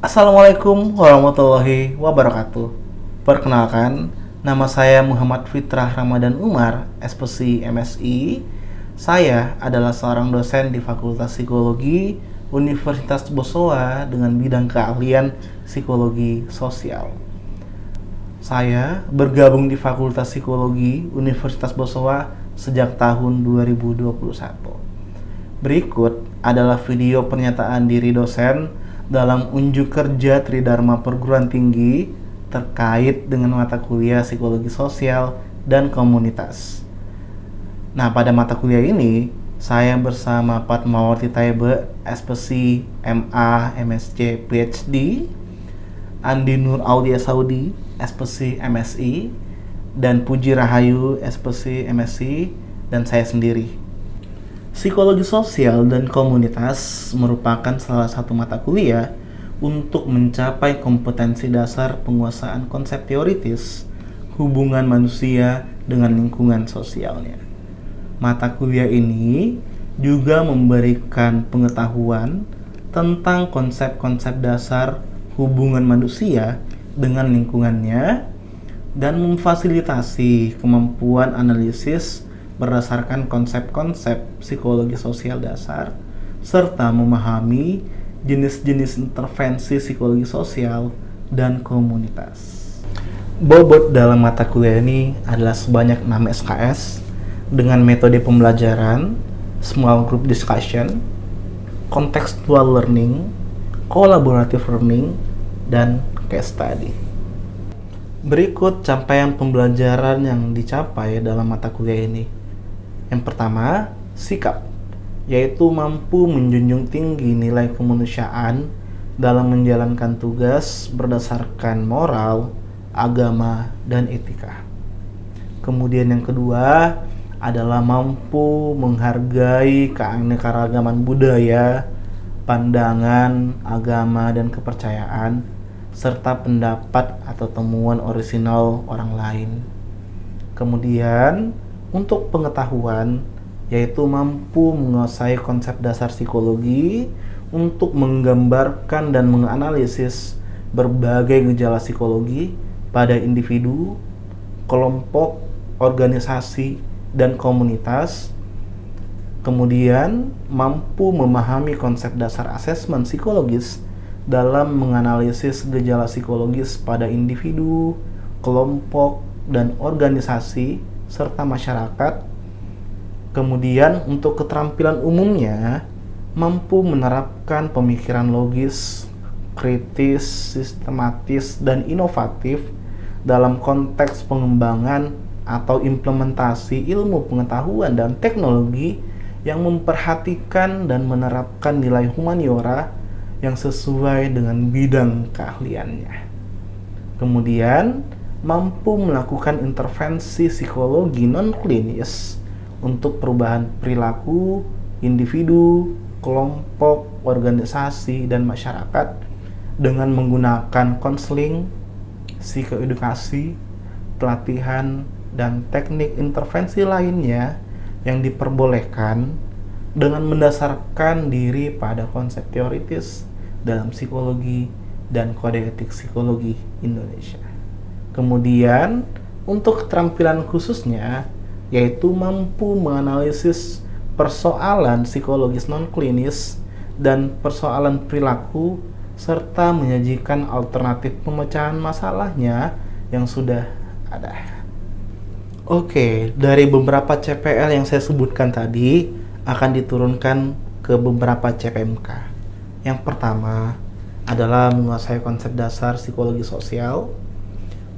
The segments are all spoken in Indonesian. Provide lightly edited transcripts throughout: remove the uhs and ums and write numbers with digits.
Assalamualaikum warahmatullahi wabarakatuh. Perkenalkan, nama saya Muhammad Fitrah Ramadan Umar, SPC MSI. Saya adalah seorang dosen di Fakultas Psikologi Universitas Bosowa dengan bidang keahlian psikologi sosial. Saya bergabung di Fakultas Psikologi Universitas Bosowa sejak tahun 2021. Berikut adalah video pernyataan diri dosen dalam unjuk kerja Tridharma Perguruan Tinggi terkait dengan mata kuliah Psikologi Sosial dan Komunitas. Nah, pada mata kuliah ini, saya bersama Fatmawati Taibe, SPC MA, MSc, PhD, Andi Nur Aulia Saudi, SPC MSI, dan Puji Rahayu, SPC MSI, dan saya sendiri. Psikologi sosial dan komunitas merupakan salah satu mata kuliah untuk mencapai kompetensi dasar penguasaan konsep teoritis hubungan manusia dengan lingkungan sosialnya. Mata kuliah ini juga memberikan pengetahuan tentang konsep-konsep dasar hubungan manusia dengan lingkungannya dan memfasilitasi kemampuan analisis berdasarkan konsep-konsep psikologi sosial dasar, serta memahami jenis-jenis intervensi psikologi sosial dan komunitas. Bobot dalam mata kuliah ini adalah sebanyak 6 SKS dengan metode pembelajaran, small group discussion, contextual learning, collaborative learning, dan case study. Berikut capaian pembelajaran yang dicapai dalam mata kuliah ini. Yang pertama, sikap, yaitu mampu menjunjung tinggi nilai kemanusiaan dalam menjalankan tugas berdasarkan moral, agama, dan etika. Kemudian yang kedua adalah mampu menghargai keanekaragaman budaya, pandangan, agama, dan kepercayaan, serta pendapat atau temuan orisinal orang lain. Kemudian, untuk pengetahuan, yaitu mampu menguasai konsep dasar psikologi untuk menggambarkan dan menganalisis berbagai gejala psikologi pada individu, kelompok, organisasi, dan komunitas. Kemudian, mampu memahami konsep dasar asesmen psikologis dalam menganalisis gejala psikologis pada individu, kelompok, dan organisasi serta masyarakat. Kemudian untuk keterampilan umumnya, mampu menerapkan pemikiran logis, kritis, sistematis, dan inovatif dalam konteks pengembangan atau implementasi ilmu pengetahuan dan teknologi yang memperhatikan dan menerapkan nilai humaniora yang sesuai dengan bidang keahliannya. Kemudian, mampu melakukan intervensi psikologi non-klinis untuk perubahan perilaku individu, kelompok, organisasi, dan masyarakat dengan menggunakan konseling, psikoedukasi, pelatihan, dan teknik intervensi lainnya yang diperbolehkan dengan mendasarkan diri pada konsep teoritis dalam psikologi dan kode etik psikologi Indonesia. Kemudian, untuk keterampilan khususnya, yaitu mampu menganalisis persoalan psikologis non-klinis dan persoalan perilaku, serta menyajikan alternatif pemecahan masalahnya yang sudah ada. Oke, dari beberapa CPL yang saya sebutkan tadi, akan diturunkan ke beberapa CPMK. Yang pertama adalah menguasai konsep dasar psikologi sosial.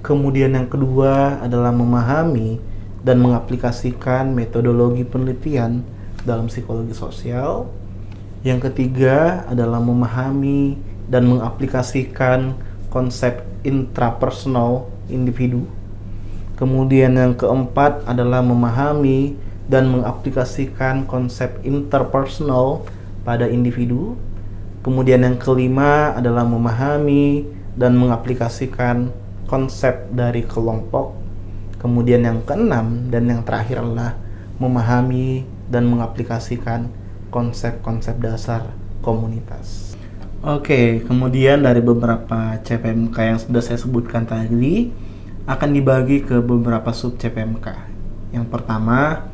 Kemudian yang kedua adalah memahami dan mengaplikasikan metodologi penelitian dalam psikologi sosial. Yang ketiga adalah memahami dan mengaplikasikan konsep intrapersonal individu. Kemudian yang keempat adalah memahami dan mengaplikasikan konsep interpersonal pada individu. Kemudian yang kelima adalah memahami dan mengaplikasikan konsep dari kelompok. Kemudian yang keenam dan yang terakhir adalah memahami dan mengaplikasikan konsep-konsep dasar komunitas. Oke, kemudian dari beberapa CPMK yang sudah saya sebutkan tadi akan dibagi ke beberapa sub CPMK. Yang pertama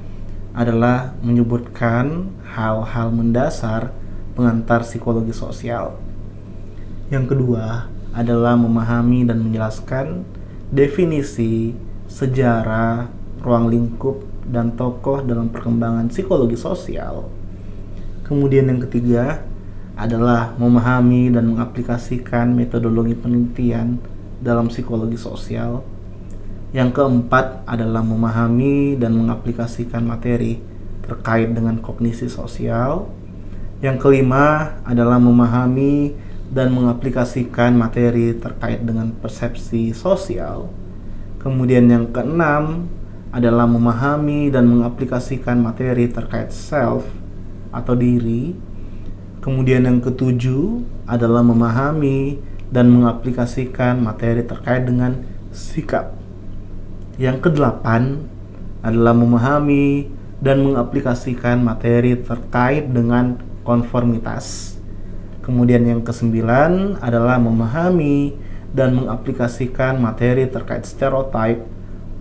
adalah menyebutkan hal-hal mendasar pengantar psikologi sosial. Yang kedua adalah memahami dan menjelaskan definisi, sejarah, ruang lingkup, dan tokoh dalam perkembangan psikologi sosial. Kemudian yang ketiga adalah memahami dan mengaplikasikan metodologi penelitian dalam psikologi sosial. Yang keempat adalah memahami dan mengaplikasikan materi terkait dengan kognisi sosial. Yang kelima adalah memahami dan mengaplikasikan materi terkait dengan persepsi sosial. Kemudian yang keenam adalah memahami dan mengaplikasikan materi terkait self atau diri. Kemudian yang ketujuh adalah memahami dan mengaplikasikan materi terkait dengan sikap. Yang kedelapan adalah memahami dan mengaplikasikan materi terkait dengan konformitas. Kemudian yang kesembilan adalah memahami dan mengaplikasikan materi terkait stereotip,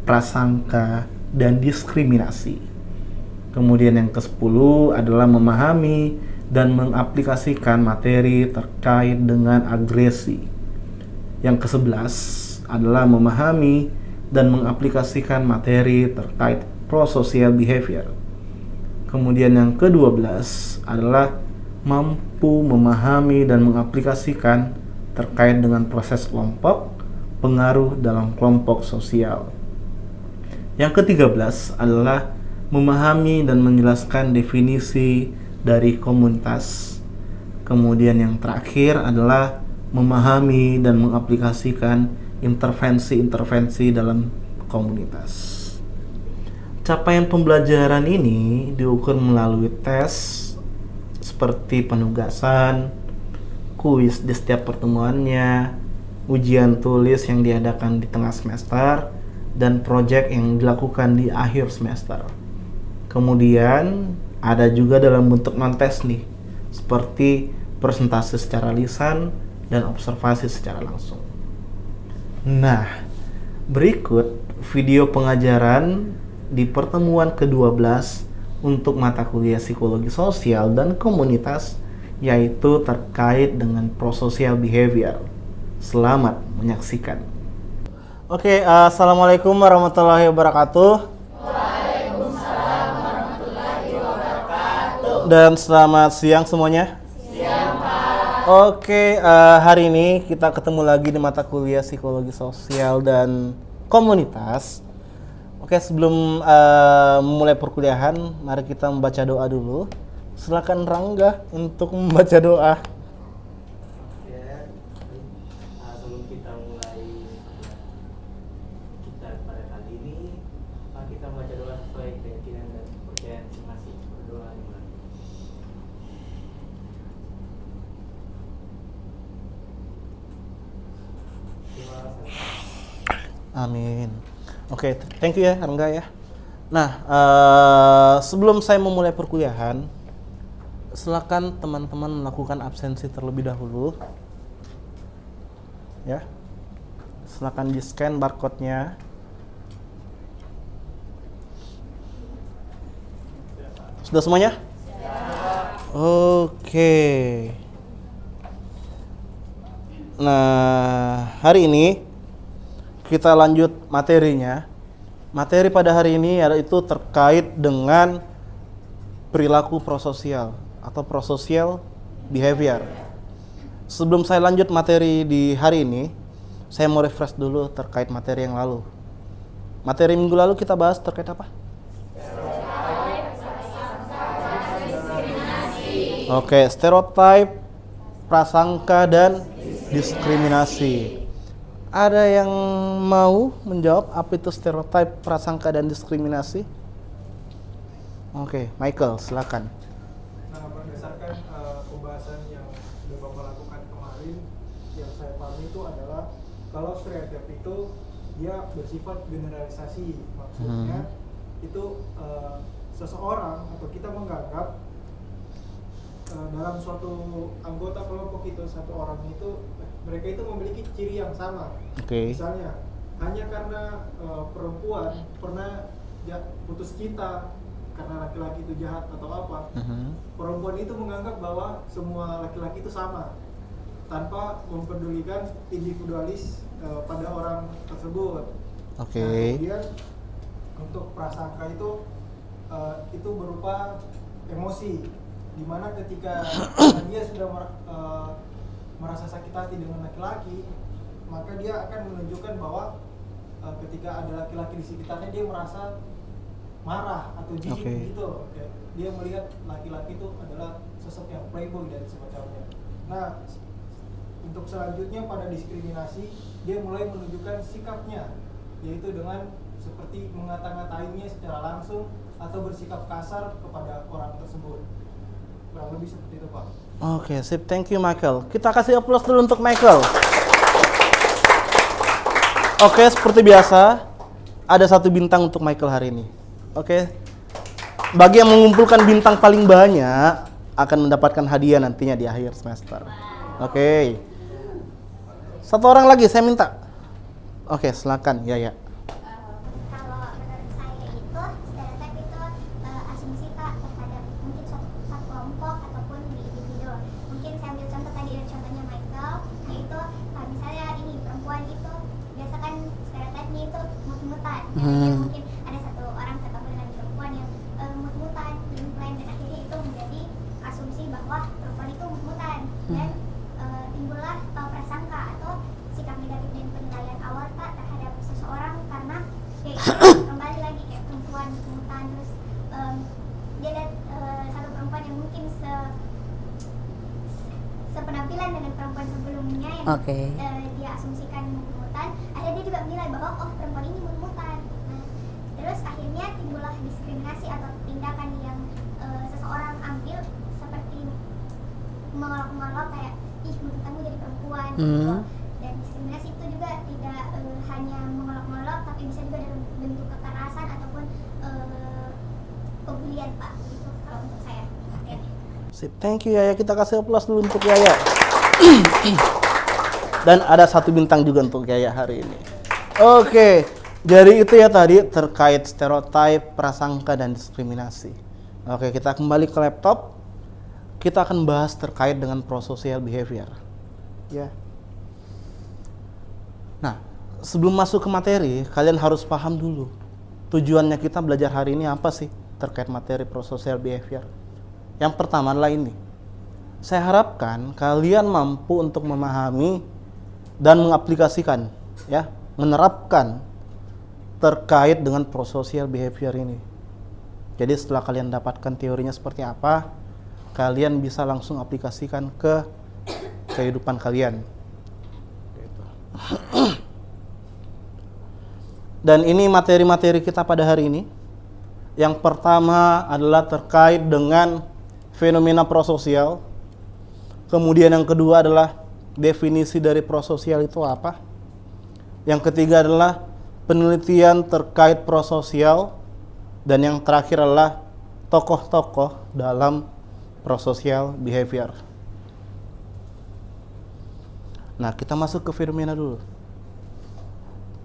prasangka, dan diskriminasi. Kemudian yang ke-10 adalah memahami dan mengaplikasikan materi terkait dengan agresi. Yang ke-11 adalah memahami dan mengaplikasikan materi terkait prosocial behavior. Kemudian yang ke-12 adalah mampu memahami dan mengaplikasikan terkait dengan proses kelompok, pengaruh dalam kelompok sosial. Yang ke-13 adalah memahami dan menjelaskan definisi dari komunitas. Kemudian yang terakhir adalah memahami dan mengaplikasikan intervensi-intervensi dalam komunitas. Capaian pembelajaran ini diukur melalui tes seperti penugasan, kuis di setiap pertemuannya, ujian tulis yang diadakan di tengah semester, dan proyek yang dilakukan di akhir semester. Kemudian ada juga dalam bentuk non-tes nih, seperti presentasi secara lisan dan observasi secara langsung. Nah, berikut video pengajaran di pertemuan ke-12 untuk mata kuliah psikologi sosial dan komunitas, yaitu terkait dengan prosocial behavior. Selamat menyaksikan. Oke, assalamualaikum warahmatullahi wabarakatuh. Dan selamat siang semuanya. Siang, Pak. Oke, hari ini kita ketemu lagi di mata kuliah psikologi sosial dan komunitas. Oke, sebelum memulai perkuliahan, mari kita membaca doa dulu. Silakan Rangga untuk membaca doa. Sebelum kita mulai kita pada kali ini, kita membaca doa sesuai keyakinan dan kepercayaan masing-masing. Berdoa dimulai. Amin. Oke, thank you ya Rangga ya. Nah, sebelum saya memulai perkuliahan, silakan teman-teman melakukan absensi terlebih dahulu. Ya. Silakan di-scan barcode-nya. Sudah semuanya? Oke. Nah, hari ini kita lanjut materinya. Materi pada hari ini yaitu terkait dengan perilaku prososial atau prosocial behavior. Sebelum saya lanjut materi di hari ini, saya mau refresh dulu terkait materi yang lalu. Materi minggu lalu kita bahas terkait apa? Oke, stereotip, prasangka, dan diskriminasi. Ada yang mau menjawab apa itu stereotip, prasangka, dan diskriminasi? Oke, Michael, silakan. Nah, berdasarkan pembahasan yang sudah Bapak lakukan kemarin, yang saya pahami itu adalah kalau stereotip itu dia bersifat generalisasi, maksudnya itu seseorang atau kita menganggap dalam suatu anggota kelompok itu, satu orang itu mereka itu memiliki ciri yang sama. Oke. Misalnya hanya karena perempuan pernah putus cinta karena laki-laki itu jahat atau apa, perempuan itu menganggap bahwa semua laki-laki itu sama tanpa mempedulikan individualis pada orang tersebut. Oke. Nah, kemudian untuk prasangka itu berupa emosi, dimana ketika dia sudah merasa sakit hati dengan laki-laki, maka dia akan menunjukkan bahwa ketika ada laki-laki di sekitarnya dia merasa marah atau jijik gitu. Kayak dia melihat laki-laki itu adalah sosok yang playboy dan semacamnya. Nah, untuk selanjutnya pada diskriminasi, dia mulai menunjukkan sikapnya, yaitu dengan seperti mengata-ngatainya secara langsung atau bersikap kasar kepada orang tersebut. Kurang lebih seperti itu, Pak. Oke, sip. Thank you, Michael. Kita kasih aplaus dulu untuk Michael. Oke, seperti biasa, ada 1 bintang untuk Michael hari ini. Oke. Bagi yang mengumpulkan bintang paling banyak akan mendapatkan hadiah nantinya di akhir semester. Oke. 1 orang lagi saya minta. Oke, silakan. Ya. Kalau menurut saya itu stereotip itu asumsi Kak terhadap mungkin satu kelompok ataupun di individu. Mungkin saya ambil contoh tadi dari contohnya Michael, yaitu misalnya ini perempuan itu biasa kan stereotipnya itu mut-mutan. Mungkin ada satu orang ketemu dengan perempuan yang mut-mutan, plan, dan akhirnya itu menjadi asumsi bahwa perempuan itu mut-mutan dan timbullah prasangka atau sikap negatif dan penilaian awal Kak terhadap seseorang karena kayak kembali lagi kayak perempuan mut-mutan, terus dia lihat satu perempuan yang mungkin sepenampilan dengan perempuan sebelumnya yang dia asumsikan mut-mutan, akhirnya dia juga menilai bahwa oh perempuan ini mut-mutan. Nah, terus akhirnya timbullah diskriminasi atau tindakan yang seseorang ambil seperti mengolok-olok kayak ih menurut kamu jadi perempuan gitu. Dan diskriminasi itu juga tidak hanya mengolok-olok tapi bisa juga dalam bentuk kekerasan ataupun pembulian Pak, gitu kalau untuk saya artinya. Sip. Thank you, Yaya. Kita kasih aplaus dulu untuk Yaya. Dan ada 1 bintang juga untuk Yaya hari ini. Oke. Jadi itu ya tadi terkait stereotip, prasangka, dan diskriminasi. Oke, kita kembali ke laptop. Kita akan bahas terkait dengan prosocial behavior. Ya. Nah, sebelum masuk ke materi, kalian harus paham dulu tujuannya kita belajar hari ini apa sih terkait materi prosocial behavior. Yang pertama adalah ini. Saya harapkan kalian mampu untuk memahami dan mengaplikasikan, ya, menerapkan terkait dengan prosocial behavior ini. Jadi setelah kalian dapatkan teorinya seperti apa, kalian bisa langsung aplikasikan ke kehidupan kalian. Dan ini materi-materi kita pada hari ini. Yang pertama adalah terkait dengan fenomena prososial. Kemudian yang kedua adalah definisi dari prososial itu apa. Yang ketiga adalah penelitian terkait prososial. Dan yang terakhir adalah tokoh-tokoh dalam prosocial behavior. Nah, kita masuk ke fenomena dulu.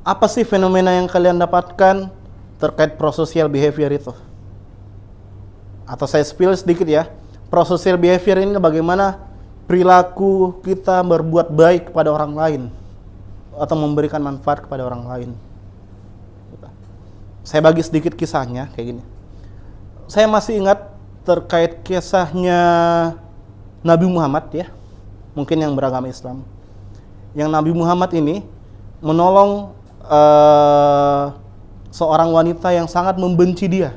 Apa sih fenomena yang kalian dapatkan terkait prosocial behavior itu? Atau saya spill sedikit ya. Prosocial behavior ini bagaimana perilaku kita berbuat baik kepada orang lain atau memberikan manfaat kepada orang lain. Saya bagi sedikit kisahnya kayak gini. Saya masih ingat terkait kisahnya Nabi Muhammad ya. Mungkin yang beragama Islam. Yang Nabi Muhammad ini menolong seorang wanita yang sangat membenci dia.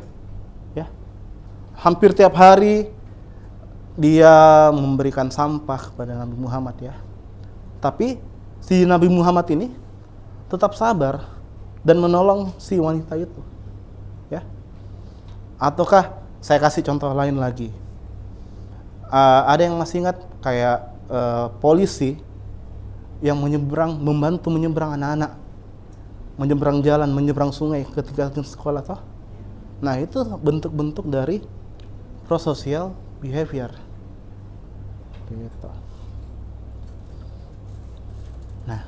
Ya. Hampir tiap hari dia memberikan sampah kepada Nabi Muhammad ya. Tapi si Nabi Muhammad ini tetap sabar dan menolong si wanita itu. Ya. Ataukah saya kasih contoh lain lagi. Ada yang masih ingat kayak polisi yang membantu menyeberang anak-anak, menyeberang jalan, menyeberang sungai ketika sekolah toh. Nah, itu bentuk-bentuk dari prosocial behavior. Gitu. Nah,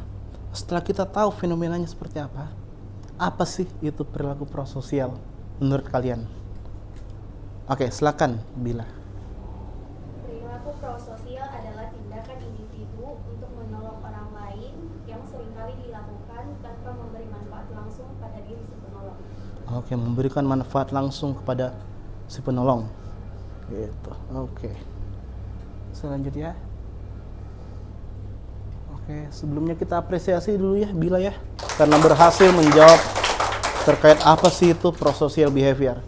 setelah kita tahu fenomenanya seperti apa sih itu perilaku prososial menurut kalian? Oke, silakan Bila. Perilaku prososial adalah tindakan individu untuk menolong orang lain yang seringkali dilakukan tanpa memberi manfaat langsung pada diri si penolong. Oke, memberikan manfaat langsung kepada si penolong. Gitu. Oke. Selanjutnya. Oke, sebelumnya kita apresiasi dulu ya Bila ya, karena berhasil menjawab terkait apa sih itu prosocial behavior.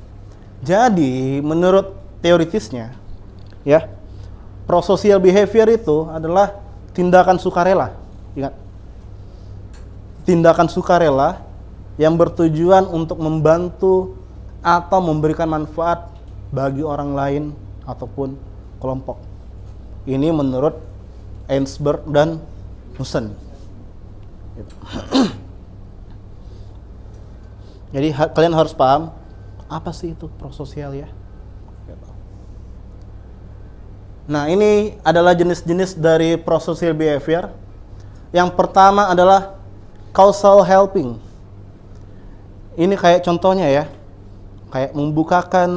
Jadi, menurut teoritisnya, ya, prosocial behavior itu adalah tindakan sukarela. Ingat, tindakan sukarela yang bertujuan untuk membantu atau memberikan manfaat bagi orang lain ataupun kelompok. Ini menurut Ainsberg dan Knudsen. Gitu. Jadi kalian harus paham apa sih itu prososial ya. Nah, ini adalah jenis-jenis dari prosocial behavior. Yang pertama adalah causal helping. Ini kayak contohnya ya, kayak membukakan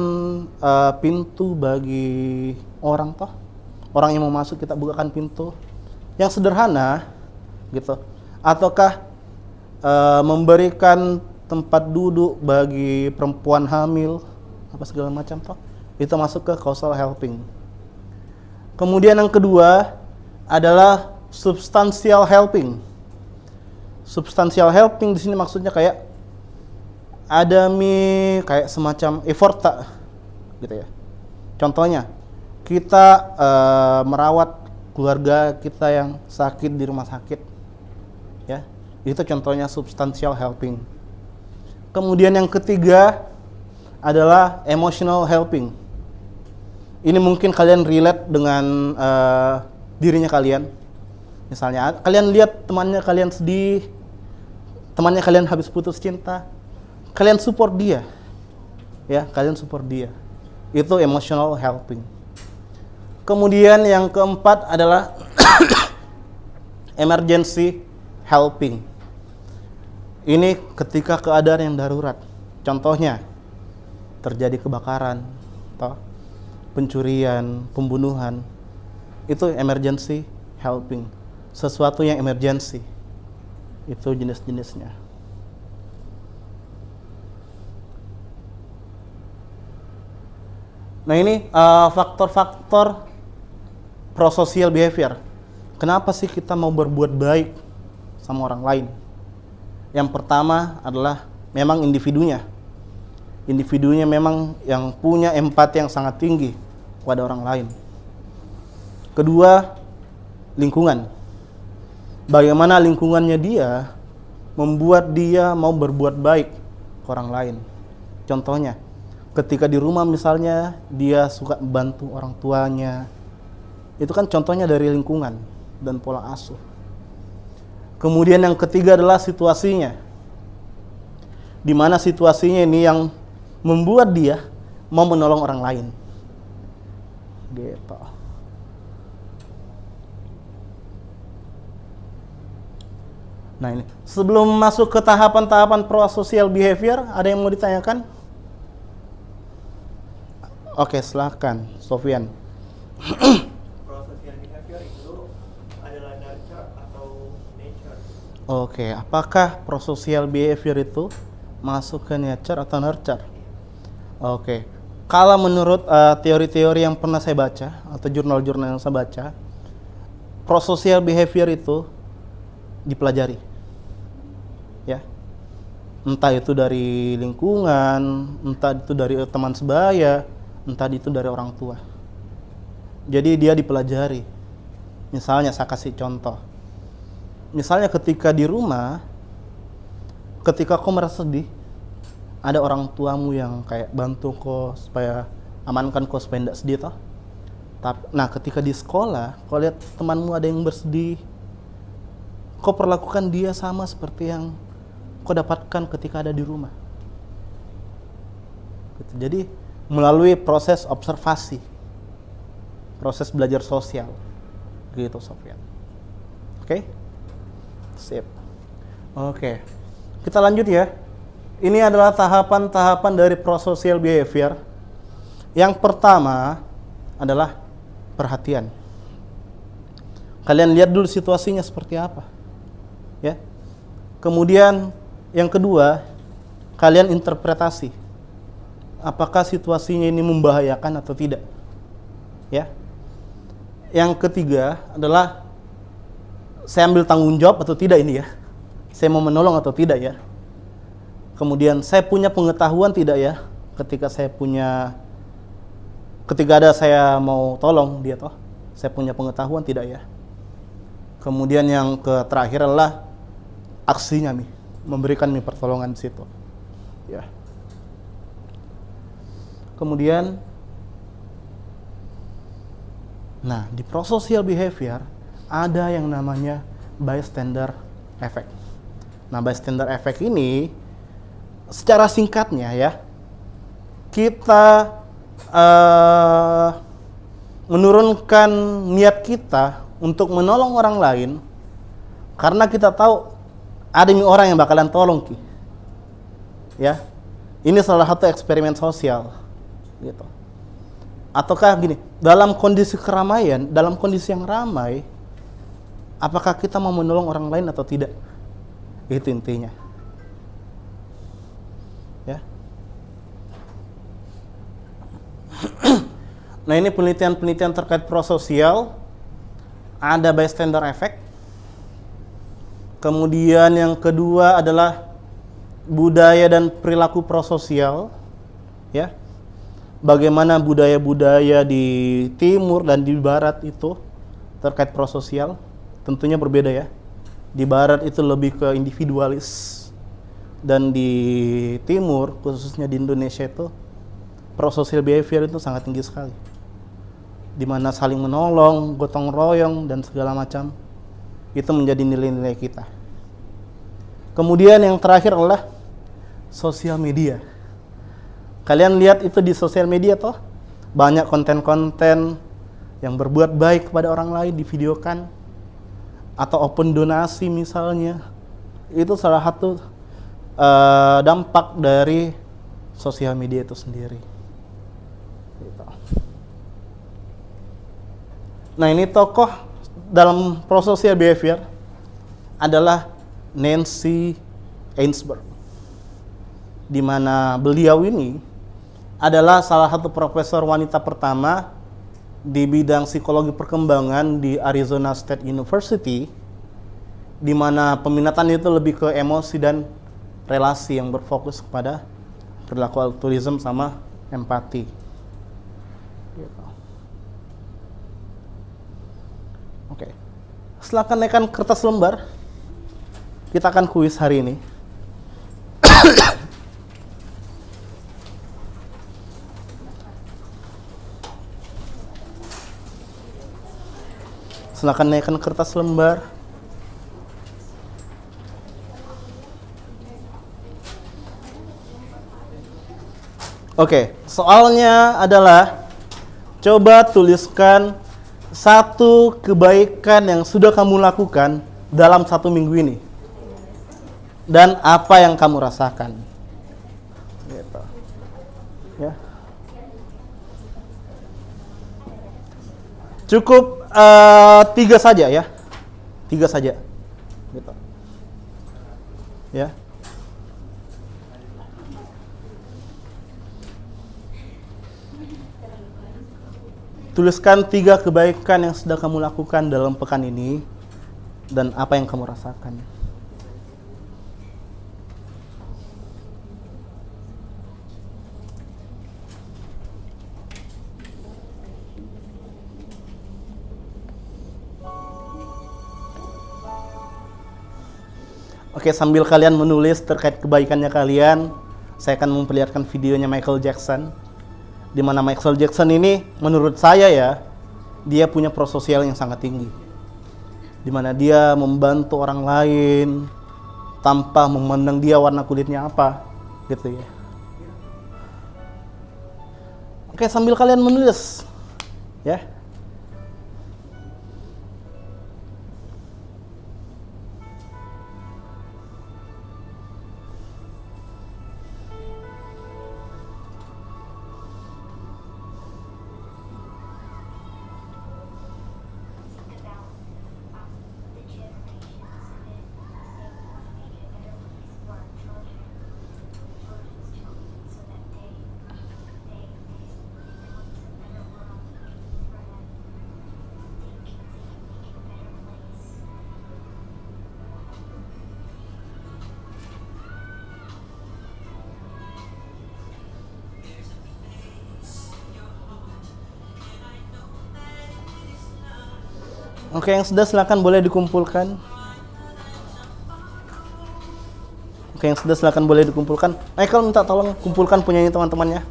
pintu bagi orang orang yang mau masuk, kita bukakan pintu. Yang sederhana gitu. Ataukah memberikan tempat duduk bagi perempuan hamil, apa segala macam itu masuk ke causal helping. Kemudian yang kedua adalah substantial helping. Substantial helping di sini maksudnya kayak ada kayak semacam effort gitu ya. Contohnya kita merawat keluarga kita yang sakit di rumah sakit, ya, itu contohnya substantial helping. Kemudian yang ketiga adalah emotional helping. Ini mungkin kalian relate dengan dirinya kalian. Misalnya kalian lihat temannya kalian sedih, temannya kalian habis putus cinta, kalian support dia, ya, kalian support dia. Itu emotional helping. Kemudian yang keempat adalah emergency helping. Ini ketika keadaan yang darurat. Contohnya terjadi kebakaran, pencurian, pembunuhan. Itu emergency helping. Sesuatu yang emergency. Itu jenis-jenisnya. Nah, ini faktor-faktor prosocial behavior. Kenapa sih kita mau berbuat baik sama orang lain? Yang pertama adalah memang individunya. Individunya memang yang punya empati yang sangat tinggi kepada orang lain. Kedua, lingkungan. Bagaimana lingkungannya dia membuat dia mau berbuat baik ke orang lain. Contohnya, ketika di rumah misalnya dia suka bantu orang tuanya. Itu kan contohnya dari lingkungan dan pola asuh. Kemudian yang ketiga adalah situasinya. Di mana situasinya ini yang membuat dia mau menolong orang lain. Gitu. Nah, ini sebelum masuk ke tahapan-tahapan prosocial behavior, ada yang mau ditanyakan? Oke, silakan, Sofyan. Prosocial behavior itu adalah nurture atau nature? Oke, apakah prosocial behavior itu masuk ke nature atau nurture? Oke, kalau menurut teori-teori yang pernah saya baca atau jurnal-jurnal yang saya baca, prosocial behavior itu dipelajari, ya, entah itu dari lingkungan, entah itu dari teman sebaya, entah itu dari orang tua. Jadi dia dipelajari. Misalnya saya kasih contoh. Misalnya ketika di rumah, ketika kau merasa sedih, ada orang tuamu yang kayak bantu kau supaya amankan kau supaya tidak sedih toh. Nah, ketika di sekolah, kau lihat temanmu ada yang bersedih, kau perlakukan dia sama seperti yang kau dapatkan ketika ada di rumah. Gitu. Jadi melalui proses observasi, proses belajar sosial. Gitu Sofyan. Oke? Sip. Oke. Kita lanjut ya. Ini adalah tahapan-tahapan dari prosocial behavior. Yang pertama adalah perhatian. Kalian lihat dulu situasinya seperti apa. Ya. Kemudian yang kedua, kalian interpretasi. Apakah situasinya ini membahayakan atau tidak? Ya. Yang ketiga adalah saya ambil tanggung jawab atau tidak ini ya. Saya mau menolong atau tidak ya. Kemudian saya punya pengetahuan tidak ya ketika ada saya mau tolong dia toh. Saya punya pengetahuan tidak ya. Kemudian yang terakhir adalah aksinya nih, memberikan pertolongan di situ. Ya. Kemudian nah, di prosocial behavior ada yang namanya bystander effect. Nah, bystander effect ini secara singkatnya ya, kita menurunkan niat kita untuk menolong orang lain karena kita tahu ada orang yang bakalan tolong ki. Ya. Ini salah satu eksperimen sosial gitu. Ataukah gini, dalam kondisi keramaian, dalam kondisi yang ramai, apakah kita mau menolong orang lain atau tidak? Itu intinya. Ya. Nah, ini penelitian-penelitian terkait prososial. Ada bystander effect. Kemudian yang kedua adalah budaya dan perilaku prososial. Ya. Bagaimana budaya-budaya di timur dan di barat itu terkait prososial. Tentunya berbeda ya. Di barat itu lebih ke individualis. Dan di timur, khususnya di Indonesia itu, prosocial behavior itu sangat tinggi sekali. Di mana saling menolong, gotong royong, dan segala macam. Itu menjadi nilai-nilai kita. Kemudian yang terakhir adalah sosial media. Kalian lihat itu di sosial media toh, banyak konten-konten yang berbuat baik kepada orang lain divideokan, atau open donasi misalnya. Itu salah satu dampak dari sosial media itu sendiri. Gitu. Nah, ini tokoh dalam prosocial behavior adalah Nancy Ainsworth, di mana beliau ini adalah salah satu profesor wanita pertama di bidang psikologi perkembangan di Arizona State University, di mana peminatan itu lebih ke emosi dan relasi yang berfokus kepada perilaku altruism sama empati. Gitu. Oke. Silakan naikkan kertas lembar. Kita akan kuis hari ini. Silakan naikkan kertas lembar. Oke, soalnya adalah coba tuliskan satu kebaikan yang sudah kamu lakukan dalam 1 minggu ini. Dan apa yang kamu rasakan. Gitu. Ya. Cukup 3 saja ya. 3 saja. Gitu. Ya. Tuliskan 3 kebaikan yang sudah kamu lakukan dalam pekan ini dan apa yang kamu rasakan. Oke, sambil kalian menulis terkait kebaikannya kalian, saya akan memperlihatkan videonya Michael Jackson. Di mana Michael Jackson ini menurut saya ya, dia punya prososial yang sangat tinggi. Di mana dia membantu orang lain tanpa memandang dia warna kulitnya apa, gitu ya. Oke, sambil kalian menulis ya. Oke, yang sudah silakan boleh dikumpulkan. Oke, yang sudah silakan boleh dikumpulkan. Michael minta tolong kumpulkan punyanya teman-temannya.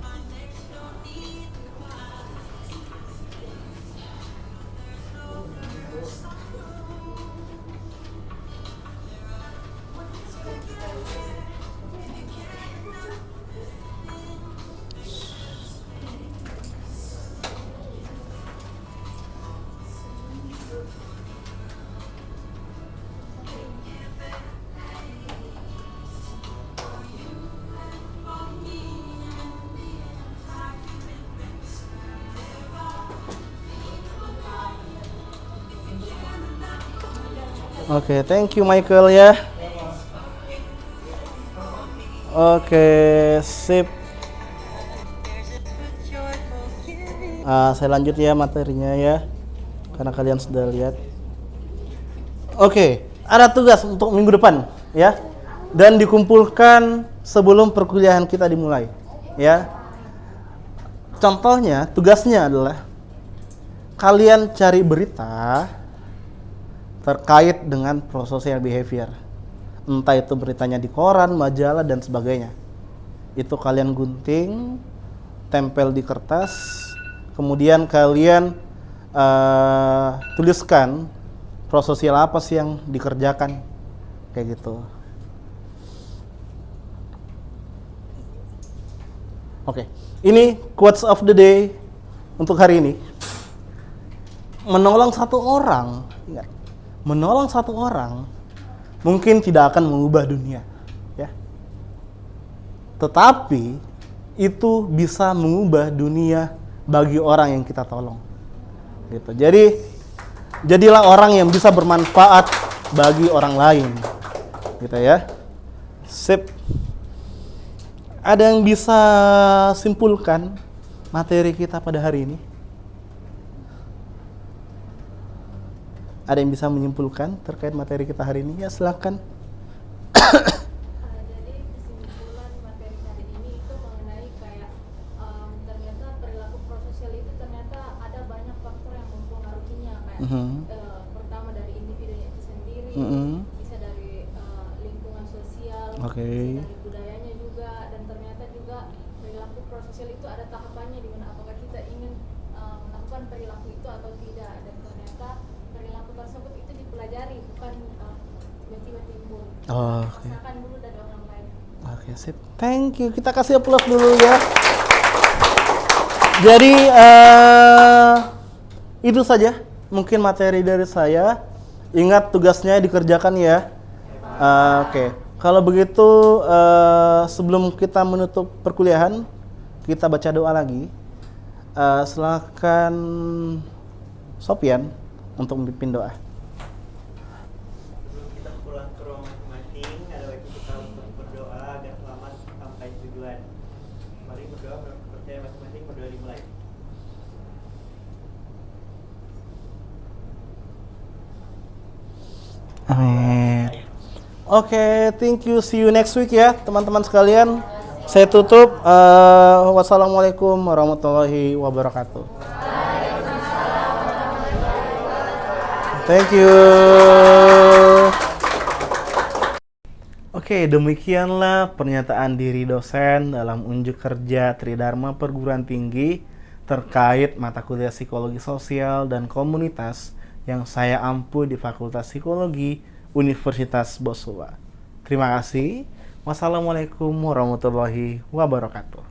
Oke, thank you Michael ya. Oke, sip. Saya lanjut ya materinya ya, karena kalian sudah lihat. Oke, ada tugas untuk minggu depan ya, dan dikumpulkan sebelum perkuliahan kita dimulai ya. Contohnya, tugasnya adalah kalian cari berita terkait dengan prosocial behavior. Entah itu beritanya di koran, majalah, dan sebagainya. Itu kalian gunting, tempel di kertas, kemudian kalian tuliskan prososial apa sih yang dikerjakan. Kayak gitu. Oke, ini quotes of the day untuk hari ini. Menolong satu orang, ingat, menolong satu orang mungkin tidak akan mengubah dunia, ya. Tetapi itu bisa mengubah dunia bagi orang yang kita tolong. Gitu. Jadi jadilah orang yang bisa bermanfaat bagi orang lain. Gitu ya. Sip. Ada yang bisa simpulkan materi kita pada hari ini? Ada yang bisa menyimpulkan terkait materi kita hari ini? Ya, silakan. Jadi kesimpulan materi hari ini itu mengenai kayak ternyata perilaku prososial itu ternyata ada banyak faktor yang mempengaruhinya kayak pertama dari individunya itu sendiri, bisa dari lingkungan sosial, Oke. bisa dari budayanya juga, dan ternyata juga perilaku prososial itu ada tahapannya di mana apakah kita ingin melakukan perilaku itu atau tidak, dan ternyata perilaku tersebut itu dipelajari bukan tiba-tiba timbul. Oke. Rasakan dulu dari orang lain. Oke, sip. Thank you. Kita kasih applause dulu ya. Jadi itu saja mungkin materi dari saya. Ingat tugasnya dikerjakan ya. Oke. Kalau begitu sebelum kita menutup perkuliahan, kita baca doa lagi. Silakan Sopyan untuk memimpin doa. Sebelum kita pulang ke ruang masing-masing, ada waktu kita untuk berdoa agar selamat sampai tujuan. Mari berdoa, percaya masing-masing, berdoa dimulai. Amin. Oke, thank you. See you next week ya, teman-teman sekalian. Saya tutup. Wassalamualaikum warahmatullahi wabarakatuh. Thank you. Oke, demikianlah pernyataan diri dosen dalam unjuk kerja Tridharma Perguruan Tinggi terkait mata kuliah Psikologi Sosial dan Komunitas yang saya ampu di Fakultas Psikologi Universitas Bosua. Terima kasih. Wassalamualaikum warahmatullahi wabarakatuh.